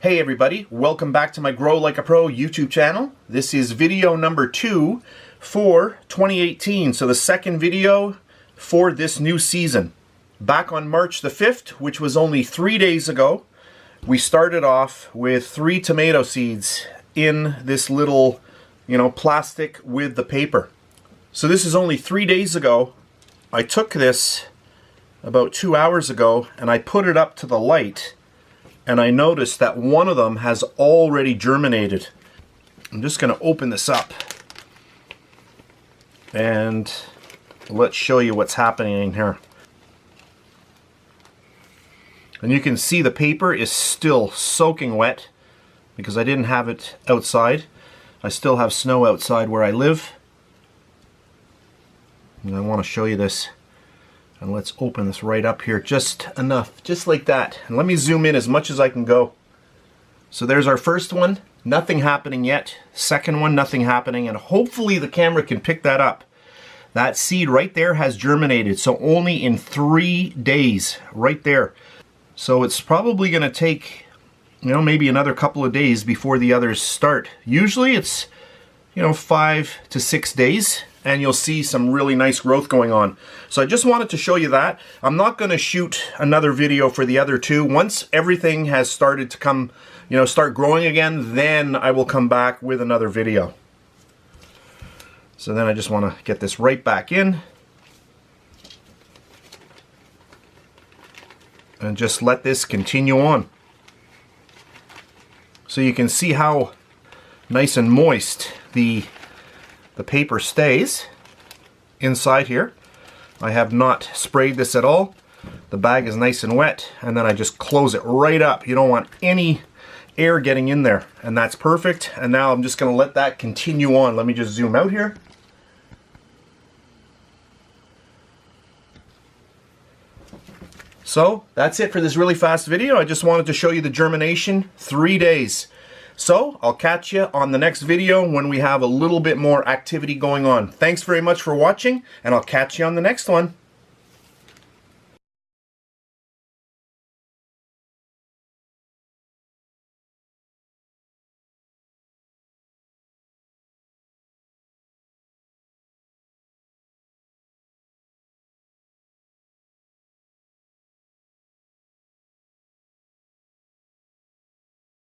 Hey everybody, welcome back to my Grow Like a Pro YouTube channel. This is video number 2 for 2018, so the second video for this new season. Back on March the 5th, which was only 3 days ago, we started off with 3 tomato seeds in this little, plastic with the paper. So this is only 3 days ago. I took this about 2 hours ago and I put it up to the light. And I noticed that one of them has already germinated. I'm just going to open this up and let's show you what's happening here. And you can see the paper is still soaking wet because I didn't have it outside. I still have snow outside where I live. And I want to show you this. And let's open this right up here, just enough, just like that. And let me zoom in as much as I can go. So there's our first one, nothing happening yet. Second one, nothing happening, and hopefully the camera can pick that up. That seed right there has germinated, so only in 3 days, right there. So it's probably gonna take, maybe another couple of days before the others start. Usually it's, 5 to 6 days. And you'll see some really nice growth going on. So I just wanted to show you that. I'm not going to shoot another video for the other two. Once everything has started to come, start growing again, then I will come back with another video. So then I just want to get this right back in. And just let this continue on. So you can see how nice and moist the paper stays inside here. I have not sprayed this at all. The bag is nice and wet, and then I just close it right up. You don't want any air getting in there, and that's perfect. And now I'm just going to let that continue on. Let me just zoom out here. So that's it for this really fast video. I just wanted to show you the germination, 3 days. So, I'll catch you on the next video when we have a little bit more activity going on. Thanks very much for watching, and I'll catch you on the next one.